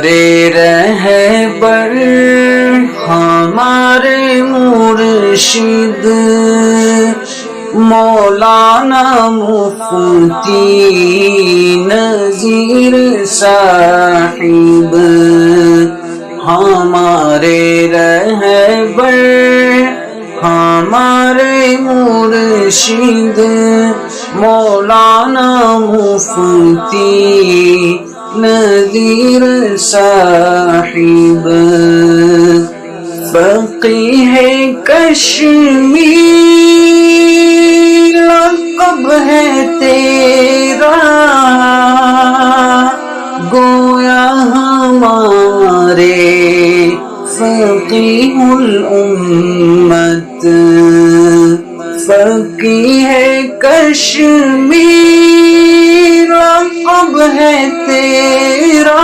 ہمارے رہبر ہمارے مرشد مولانا مفتی نذیر صاحب، ہمارے رہبر ہمارے مرشد مولانا مفتی نذیر صاحب، فقیہ کشمیر لقب ہے تیرا، گویا ہمارے فقیہ الامت، فقیہ کشمیر لقب ہے تیرا،